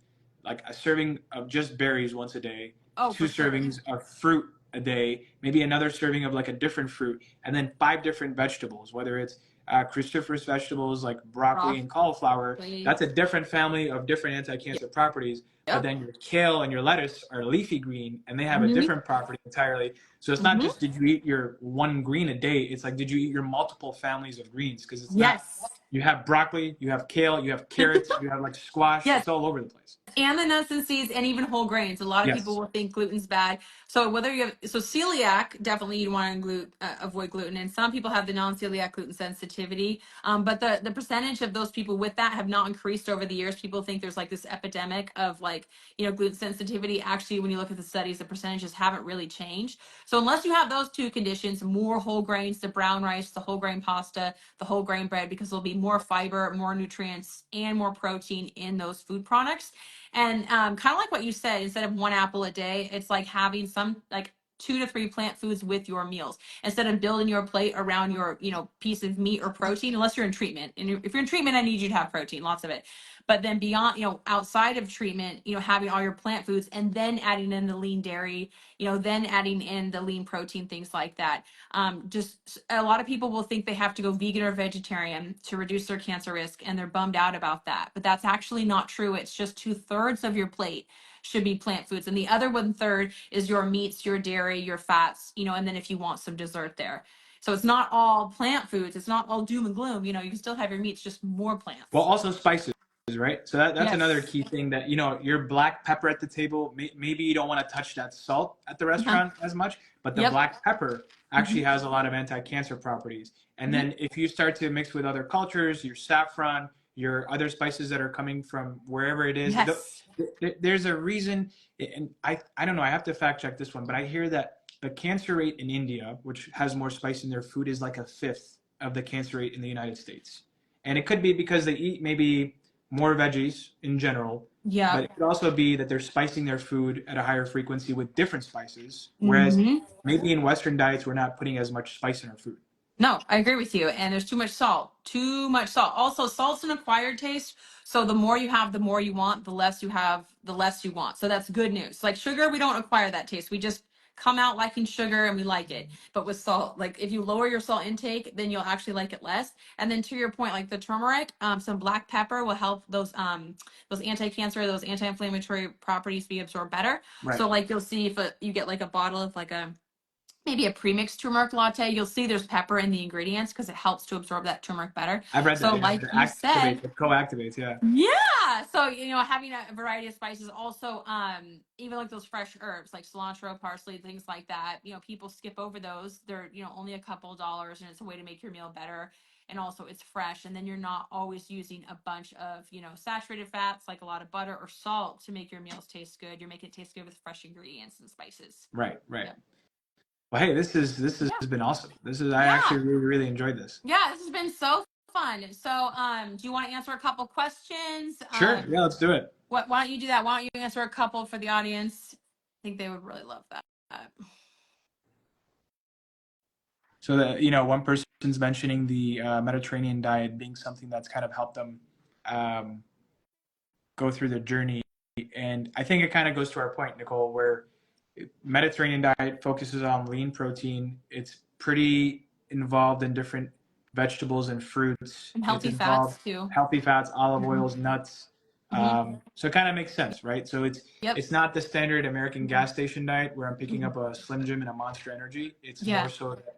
like a serving of just berries once a day,
Oh,
two
for sure.
servings of fruit a day, maybe another serving of like a different fruit, and then 5 different vegetables, whether it's cruciferous vegetables like broccoli and cauliflower.
Broccoli.
That's a different family of different anti-cancer properties. But
Yep.
then your kale and your lettuce are leafy green and they have a
Mm-hmm.
different property entirely. So it's not
Mm-hmm.
just did you eat your one green a day, it's like did you eat your multiple families of greens? Because it's not,
Yes.
you have broccoli, you have kale, you have carrots, you have like squash,
Yes.
it's all over the place.
And the nuts and seeds and even whole grains. A lot of people
Yes.
will think gluten's bad. So whether you have celiac, definitely you want to avoid gluten. And some people have the non-celiac gluten sensitivity. But the percentage of those people with that have not increased over the years. People think there's like this epidemic of like, gluten sensitivity. Actually, when you look at the studies, the percentages haven't really changed. So unless you have those two conditions, more whole grains, the brown rice, the whole grain pasta, the whole grain bread, because there'll be more fiber, more nutrients, and more protein in those food products. And kind of like what you said, instead of one apple a day, it's like having some like 2 to 3 plant foods with your meals instead of building your plate around your piece of meat or protein, unless you're in treatment. And if you're in treatment, I need you to have protein, lots of it. But then beyond, outside of treatment, having all your plant foods and then adding in the lean dairy, then adding in the lean protein, things like that. Just a lot of people will think they have to go vegan or vegetarian to reduce their cancer risk, and they're bummed out about that. But that's actually not true. It's just 2/3 of your plate should be plant foods, and the other 1/3 is your meats, your dairy, your fats, and then if you want some dessert there. So it's not all plant foods. It's not all doom and gloom. You can still have your meats, just more
Well,
plants.
also spices, right? So that's another
Yes.
key thing that, your black pepper at the table, maybe you don't want to touch that salt at the
Uh-huh.
restaurant as much, but the
Yep.
black pepper
Mm-hmm.
actually has a lot of anti-cancer properties. And
Mm-hmm.
then if you start to mix with other cultures, your saffron, your other spices that are coming from wherever it is,
Yes.
there's a reason, and I don't know, I have to fact check this one, but I hear that the cancer rate in India, which has more spice in their food, is like a fifth of the cancer rate in the United States. And it could be because they eat maybe more veggies in general, but
Yep.
it could also be that they're spicing their food at a higher frequency with different spices, whereas
Mm-hmm.
maybe in Western diets we're not putting as much spice in our food.
No, I agree with you. And there's too much salt. Too much salt. Also, salt's an acquired taste. So the more you have, the more you want. The less you have, the less you want. So that's good news. Like sugar, we don't acquire that taste. We just come out liking sugar and we like it. But with salt, like if you lower your salt intake, then you'll actually like it less. And then to your point, like the turmeric, some black pepper will help those anti-cancer, those anti-inflammatory properties be absorbed better.
Right.
So like you'll see if you get like a bottle of like maybe a premixed turmeric latte, you'll see there's pepper in the ingredients because it helps to absorb that turmeric better.
I've read that.
So
Yeah,
like
it
you said,
activates, it co-activates. Yeah.
yeah. So, having a variety of spices also, even like those fresh herbs like cilantro, parsley, things like that, people skip over those. They're, only a couple dollars and it's a way to make your meal better. And also it's fresh. And then you're not always using a bunch of, saturated fats like a lot of butter or salt to make your meals taste good. You're making it taste good with fresh ingredients and spices.
Right. Right.
Yep.
Well, hey, this has
Yeah.
been awesome. I
Yeah.
actually really, really enjoyed this.
Yeah. This has been so fun. So, do you want to answer a couple questions?
Sure. Yeah, let's do it.
Why don't you do that? Why don't you answer a couple for the audience? I think they would really love that.
So that, one person's mentioning the Mediterranean diet being something that's kind of helped them um, go through the journey. And I think it kind of goes to our point, Nichole, where Mediterranean diet focuses on lean protein. It's pretty involved in different vegetables and fruits.
And
It's
healthy fats
involved
too.
healthy fats, olive
Mm-hmm.
oils, nuts.
Mm-hmm.
So it kind of makes sense, right? So
Yep.
it's not the standard American
Mm-hmm.
gas station diet where I'm picking up a Slim Jim and a Monster Energy. It's
Yeah.
more so that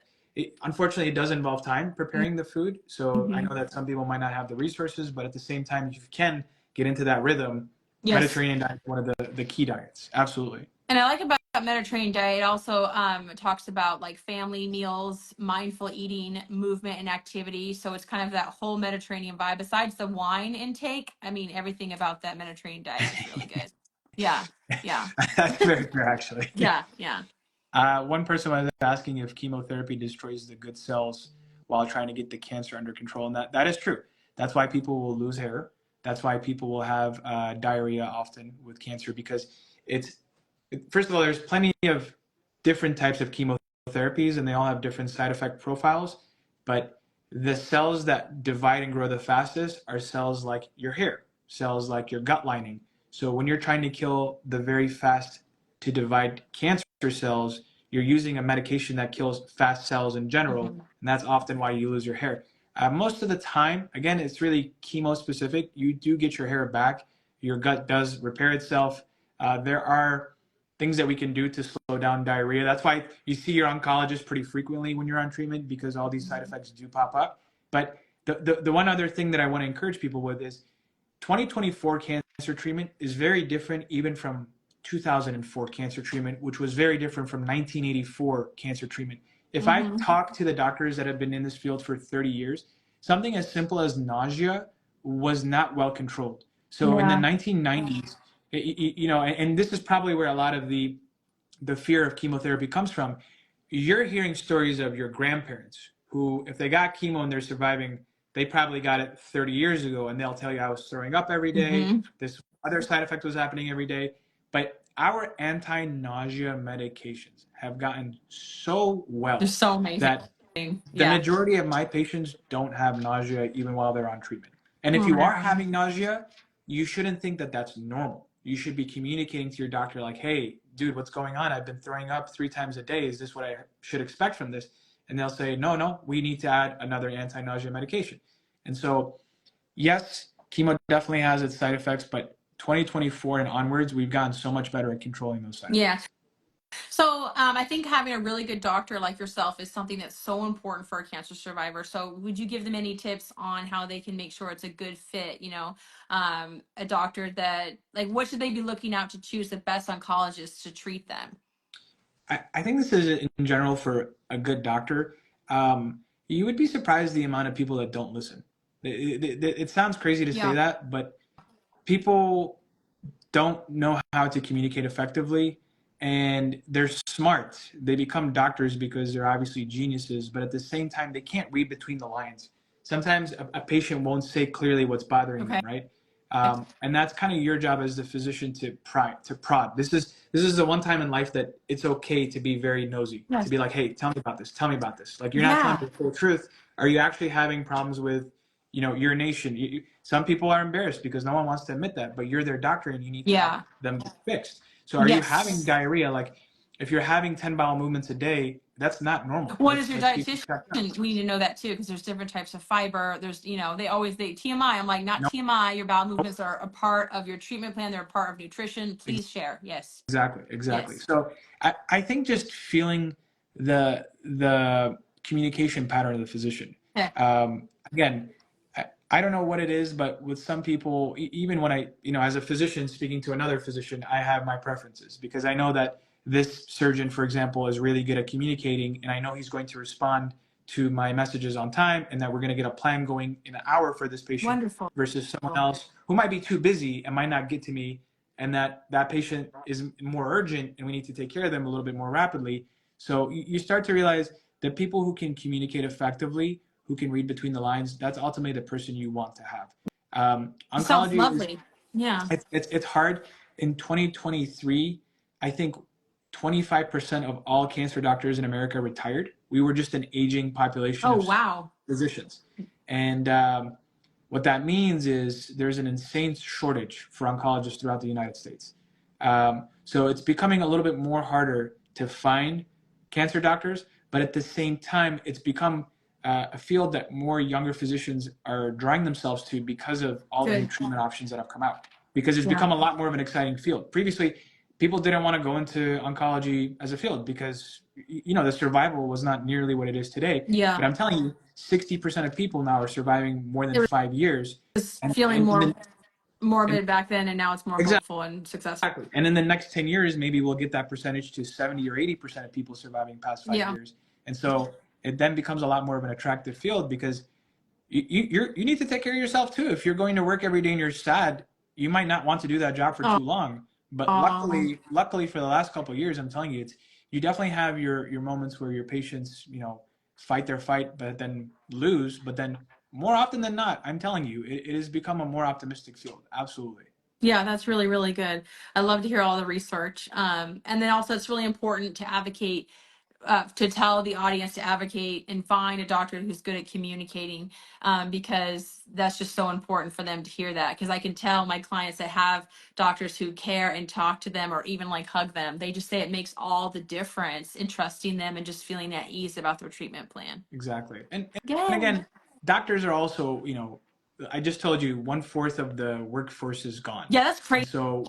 unfortunately, it does involve time preparing the food. So I know that some people might not have the resources, but at the same time, if you can get into that rhythm,
Yes.
Mediterranean diet is one of the key diets. Absolutely.
And I like about Mediterranean diet, it also talks about like family meals, mindful eating, movement and activity. So it's kind of that whole Mediterranean vibe. Besides the wine intake, I mean, everything about that Mediterranean diet is really good. Yeah. Yeah.
That's very fair, actually.
Yeah. Yeah.
One person was asking if chemotherapy destroys the good cells while trying to get the cancer under control, and that is true. That's why people will lose hair. That's why people will have diarrhea often with cancer, because first of all, there's plenty of different types of chemotherapies, and they all have different side effect profiles. But the cells that divide and grow the fastest are cells like your hair, cells like your gut lining. So when you're trying to kill the very fast to divide cancer cells, you're using a medication that kills fast cells in general, and that's often why you lose your hair. Most of the time, again, it's really chemo specific. You do get your hair back. Your gut does repair itself. There are things that we can do to slow down diarrhea. That's why you see your oncologist pretty frequently when you're on treatment, because all these side effects do pop up. But the one other thing that I want to encourage people with is 2024 cancer treatment is very different even from 2004 cancer treatment, which was very different from 1984 cancer treatment. If I talk to the doctors that have been in this field for 30 years, something as simple as nausea was not well controlled. So in the 1990s, and this is probably where a lot of the fear of chemotherapy comes from. You're hearing stories of your grandparents who, if they got chemo and they're surviving, they probably got it 30 years ago, and they'll tell you, I was throwing up every day. This other side effect was happening every day. But our anti-nausea medications have gotten so well.
They're so amazing.
That the majority of my patients don't have nausea even while they're on treatment. And if you are having nausea, you shouldn't think that that's normal. You should be communicating to your doctor like, hey, dude, what's going on? I've been throwing up 3 times a day. Is this what I should expect from this? And they'll say, no, we need to add another anti-nausea medication. And so, yes, chemo definitely has its side effects, but 2024 and onwards, we've gotten so much better at controlling those side effects.
Yeah. So I think having a really good doctor like yourself is something that's so important for a cancer survivor. So would you give them any tips on how they can make sure it's a good fit? A doctor that, like, what should they be looking out to choose the best oncologist to treat them?
I think this is in general for a good doctor. You would be surprised the amount of people that don't listen. It sounds crazy to say that, but people don't know how to communicate effectively, and they're smart. They become doctors because they're obviously geniuses, but at the same time, they can't read between the lines. Sometimes a patient won't say clearly what's bothering them, right? And that's kind of your job as the physician to prod. This is the one time in life that it's okay to be very nosy, to be like, hey, tell me about this. Tell me about this. Like, you're not telling me the full truth. Are you actually having problems with, urination? Some people are embarrassed because no one wants to admit that, but you're their doctor and you need to have them fixed. So are you having diarrhea? Like, if you're having 10 bowel movements a day, that's not normal.
What is your
Let's keep
dietitian?
checked out.
We need to know that too, because there's different types of fiber. There's, they TMI. I'm like, not
No,
TMI. Your bowel movements are a part of your treatment plan. They're a part of nutrition. Please share. Yes.
exactly.
Yes.
So I think just feeling the communication pattern of the physician.
Okay.
Again, I don't know what it is, but with some people, even when as a physician speaking to another physician, I have my preferences because I know that this surgeon, for example, is really good at communicating, and I know he's going to respond to my messages on time, and that we're going to get a plan going in an hour for this patient
Wonderful.
versus someone else who might be too busy and might not get to me, and that patient is more urgent, and we need to take care of them a little bit more rapidly. So you start to realize that people who can communicate effectively, who can read between the lines, that's ultimately the person you want to have.
Sounds
Oncology is
lovely. Yeah.
it's hard. In 2023, I think 25% of all cancer doctors in America retired. We were just an aging population
Oh,
of
wow.
physicians, and what that means is there's an insane shortage for oncologists throughout the United States. So it's becoming a little bit more harder to find cancer doctors, but at the same time, it's become a field that more younger physicians are drawing themselves to because of all the new
Good.
treatment options that have come out. Because it's
Yeah.
become a lot more of an exciting field. Previously, people didn't want to go into oncology as a field because the survival was not nearly what it is today.
Yeah.
But I'm telling you, 60% of people now are surviving more than
It
5 years.
was
And,
feeling
and, and
more
then,
morbid back then, and now it's more
exactly.
hopeful and successful.
And in the next 10 years, maybe we'll get that percentage to 70 or 80% of people surviving past 5 years. And so it then becomes a lot more of an attractive field because you need to take care of yourself too. If you're going to work every day and you're sad, you might not want to do that job for too long. But luckily for the last couple of years, I'm telling you, you definitely have your moments where your patients, fight their fight, but then lose. But then more often than not, I'm telling you, it has become a more optimistic field. Absolutely.
Yeah, that's really, really good. I love to hear all the research. And then also it's really important to advocate, to tell the audience to advocate and find a doctor who's good at communicating, because that's just so important for them to hear that. Because I can tell my clients that have doctors who care and talk to them or even like hug them, they just say it makes all the difference in trusting them and just feeling at ease about their treatment plan.
Exactly. And
Yeah.
again, doctors are also, I just told you 1/4 of the workforce is gone.
Yeah, that's crazy.
And so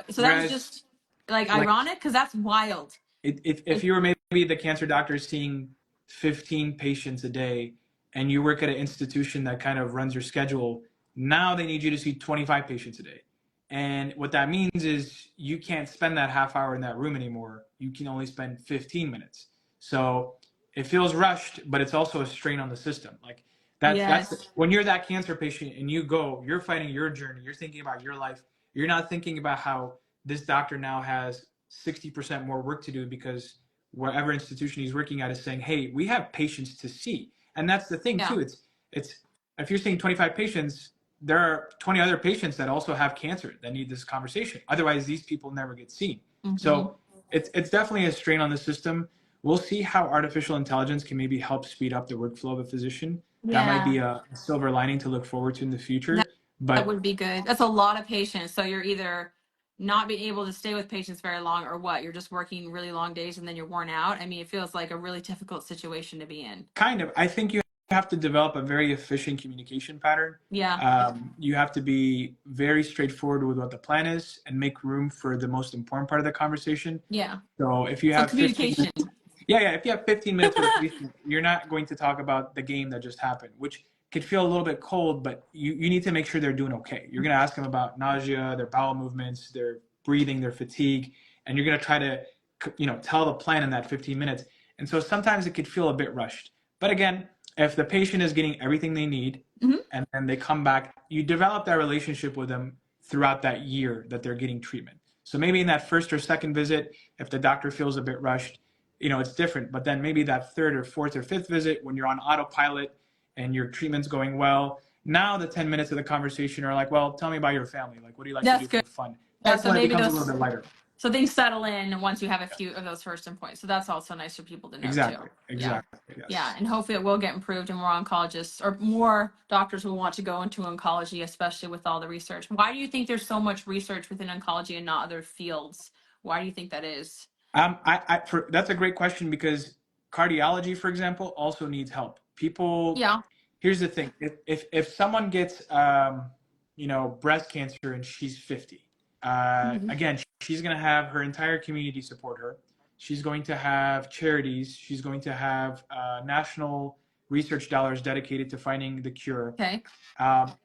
So that was just like ironic because that's wild.
if you were maybe the cancer doctor seeing 15 patients a day and you work at an institution that kind of runs your schedule, now they need you to see 25 patients a day. And what that means is you can't spend that half hour in that room anymore. You can only spend 15 minutes. So it feels rushed, but it's also a strain on the system. Like that's when you're that cancer patient and you're fighting your journey, you're thinking about your life. You're not thinking about how this doctor now has 60% more work to do because whatever institution he's working at is saying, hey, we have patients to see. And that's the thing too. It's if you're seeing 25 patients, there are 20 other patients that also have cancer that need this conversation. Otherwise, these people never get seen. Mm-hmm. So it's definitely a strain on the system. We'll see how artificial intelligence can maybe help speed up the workflow of a physician. That might be a silver lining to look forward to in the future.
That would be good. That's a lot of patients. So you're either not being able to stay with patients very long or what? You're just working really long days and then you're worn out. I mean, it feels like a really difficult situation to be in.
Kind of. I think you have to develop a very efficient communication pattern.
Yeah.
You have to be very straightforward with what the plan is and make room for the most important part of the conversation.
Yeah.
So if you have
communication.
If you have 15 minutes with a patient, you're not going to talk about the game that just happened, which could feel a little bit cold, but you need to make sure they're doing okay. You're going to ask them about nausea, their bowel movements, their breathing, their fatigue, and you're going to try to, tell the plan in that 15 minutes. And so sometimes it could feel a bit rushed. But again, if the patient is getting everything they need and then they come back, you develop that relationship with them throughout that year that they're getting treatment. So maybe in that first or second visit, if the doctor feels a bit rushed, it's different. But then maybe that third or fourth or fifth visit when you're on autopilot and your treatment's going well, now the 10 minutes of the conversation are like, well, tell me about your family. Like, what do you like to do for fun? That's when it becomes a little bit lighter.
So things settle in once you have a few of those first points. So that's also nice for people to know too.
Exactly.
Yes. Yeah. And hopefully it will get improved and more oncologists or more doctors will want to go into oncology, especially with all the research. Why do you think there's so much research within oncology and not other fields? Why do you think that is?
That's a great question because cardiology, for example, also needs help. People,
Yeah.
here's the thing: if someone gets breast cancer and she's 50,
Mhm.
again, she's going to have her entire community support her. She's going to have charities. She's going to have national research dollars dedicated to finding the cure.
Okay.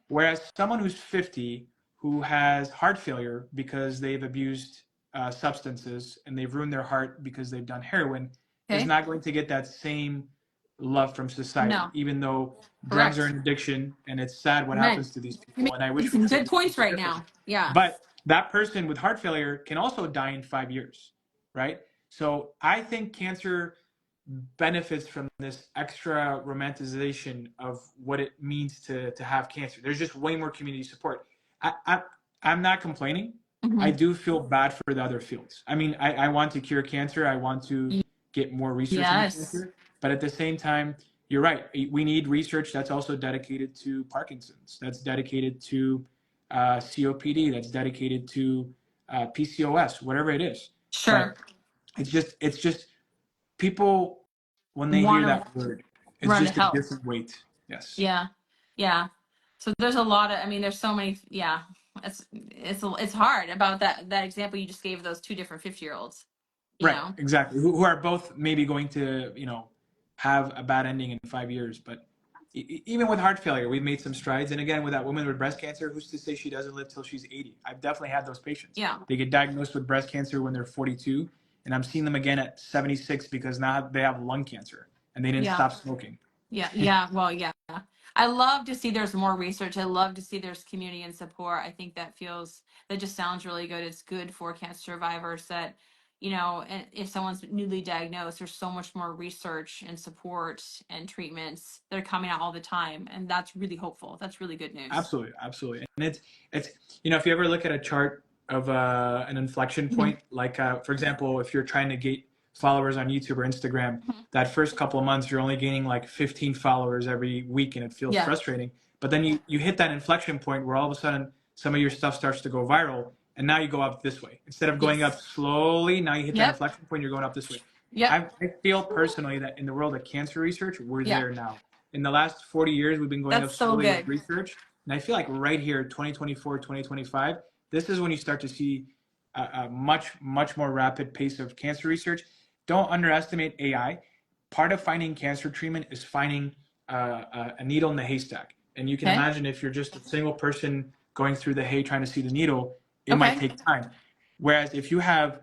Whereas someone who's 50 who has heart failure because they've abused substances and they've ruined their heart because they've done heroin is
Okay.
not going to get that same love from society,
No.
even though drugs are
Correct.
an addiction and it's sad what
Amen.
happens to these
You
people. And I wish
make
we
some
could say
good
these
points
people
right
differently.
now. Yeah.
But that person with heart failure can also die in 5 years, right? So I think cancer benefits from this extra romanticization of what it means to have cancer. There's just way more community support. I'm not complaining. I
Hmm.
do feel bad for the other fields. I mean, I want to cure cancer. I want to get more research into
Yes.
cancer. But at the same time, you're right. We need research that's also dedicated to Parkinson's, that's dedicated to COPD, that's dedicated to PCOS, whatever it is.
Sure.
But it's just people when they hear
Want
that
to
word, it's
run to
just a
help.
different weight. Yes,
Yeah. Yeah. So there's a lot of, I mean, there's so many, yeah. It's hard about that example you just gave of those two different 50-year-olds, you
right,
know?
exactly. Who are both maybe going to have a bad ending in 5 years, but even with heart failure, we've made some strides. And again, with that woman with breast cancer, who's to say she doesn't live till she's 80? I've definitely had those patients.
Yeah.
They get diagnosed with breast cancer when they're 42, and I'm seeing them again at 76 because now they have lung cancer and they didn't
Yeah.
stop smoking.
Yeah, yeah, well, yeah. I love to see there's more research. I love to see there's community and support. I think that just sounds really good. It's good for cancer survivors that, and if someone's newly diagnosed, there's so much more research and support and treatments that are coming out all the time. And that's really hopeful. That's really good news.
Absolutely, absolutely. And it's if you ever look at a chart of an inflection
Mhm.
point, like for example, if you're trying to get followers on YouTube or Instagram,
Mhm.
that first couple of months you're only gaining like 15 followers every week, and it feels
Yeah.
frustrating. But then you hit that inflection point where all of a sudden some of your stuff starts to go viral, and now you go up this way instead of going up
Yes.
slowly. Now you hit that
Yep.
inflection point, you're going up this way.
Yep.
I feel personally that in the world of cancer research, we're
Yeah.
there now. In the last 40 years, we've been going up
That's so
slowly with
good.
research. And I feel like right here, 2024, 2025, this is when you start to see a much, much more rapid pace of cancer research. Don't underestimate AI. Part of finding cancer treatment is finding a needle in the haystack. And you can
Okay.
imagine if you're just a single person going through the hay trying to see the needle, it might
Okay.
take time. Whereas if you have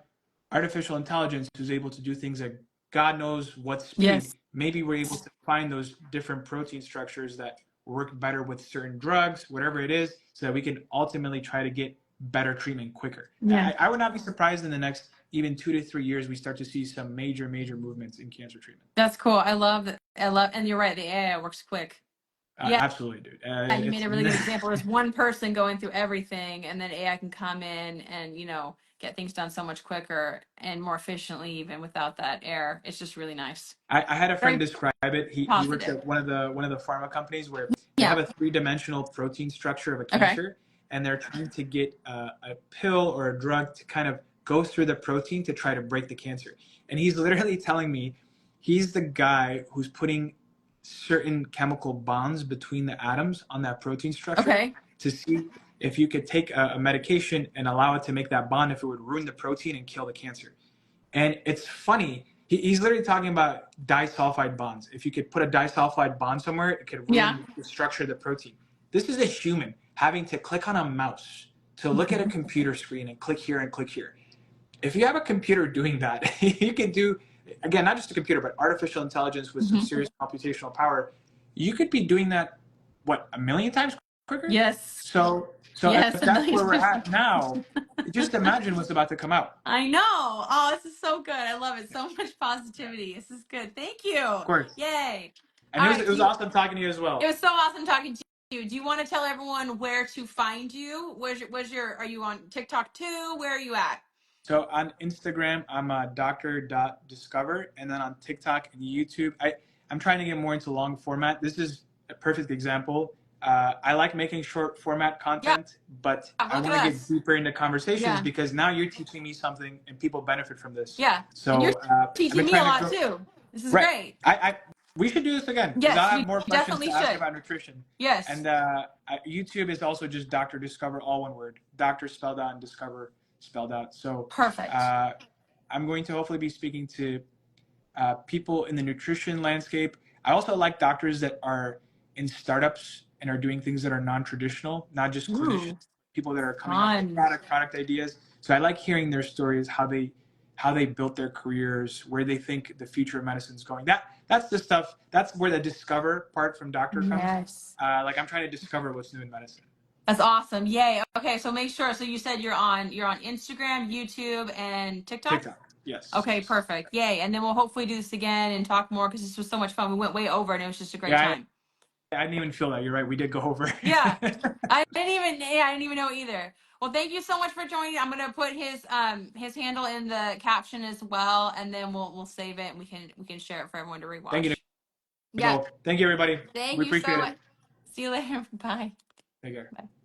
artificial intelligence who's able to do things at God knows what speed,
Yes.
maybe we're able to find those different protein structures that work better with certain drugs, whatever it is, so that we can ultimately try to get better treatment quicker.
Yeah.
I would not be surprised in the next even 2 to 3 years we start to see some major, major movements in cancer treatment.
That's cool. I love that. And you're right. The AI works quick. Yeah.
Absolutely, dude.
You made
It's
a really good example. There's one person going through everything, and then AI can come in and get things done so much quicker and more efficiently, even without that error. It's just really nice.
I had a friend
Very
describe it. He works
positive.
at one of the pharma companies where they
Yeah.
have a three-dimensional protein structure of a
Okay.
cancer, and they're trying to get a pill or a drug to kind of go through the protein to try to break the cancer. And he's literally telling me he's the guy who's putting certain chemical bonds between the atoms on that protein structure
Okay.
to see if you could take a medication and allow it to make that bond if it would ruin the protein and kill the cancer. And it's funny. He's literally talking about disulfide bonds. If you could put a disulfide bond somewhere, it could
Yeah.
ruin the structure of the protein. This is a human having to click on a mouse to look at a
Mhm.
computer screen and click here and click here. If you have a computer doing that, you can do, again, not just a computer, but artificial intelligence with some
Mhm.
serious computational power. You could be doing that, what, a million times quicker?
Yes.
So
Yes.
if
A
that's
million
where we're
times.
at now, just imagine what's about to come out.
I know. Oh, this is so good. I love it. So much positivity. This is good. Thank you.
Of course.
Yay.
And
All
it
right.
was awesome talking to you as
It
well.
was so awesome talking to you. Do you want to tell everyone where to find you? Are you on TikTok too? Where are you at?
So on Instagram, I'm doctor.discover, and then on TikTok and YouTube, I'm trying to get more into long format. This is a perfect example. I like making short format
Yeah,
content, but I
look at
want to get
us.
deeper into conversations
Yeah.
because now you're teaching me something and people benefit from this.
Yeah. And you're
So I've
teaching
been
me a
trying to
lot
grow.
too. This is
Right.
great.
We should do this again because I'll
Yes,
have
we
more questions
definitely
to ask
should.
about nutrition.
Yes.
And YouTube is also just Dr. Discover, all one word. Doctor spelled out and Discover spelled out. So
Perfect.
I'm going to hopefully be speaking to people in the nutrition landscape. I also like doctors that are in startups and are doing things that are non-traditional, not just
Ooh,
clinicians, people that are coming up with
fun.
product ideas. So I like hearing their stories, how they built their careers, where they think the future of medicine is going. That's the stuff. That's where the discover part from doctor comes.
Yes.
Like I'm trying to discover what's new in medicine.
That's awesome. Yay. Okay, so make sure. So you said you're on Instagram, YouTube, and TikTok?
TikTok, yes.
Okay, perfect. Yay. And then we'll hopefully do this again and talk more because this was so much fun. We went way over and it was just a great
Yeah,
time.
I didn't even feel that. You're right. We did go over.
Yeah. I didn't even know either. Well, thank you so much for joining. I'm gonna put his handle in the caption as well, and then we'll save it and we can share it for everyone to
Thank you,
rewatch. Yeah.
Nicole. Thank you, everybody.
Thank
We
you so
appreciate
much.
it.
See you later. Bye.
Take care.
Bye.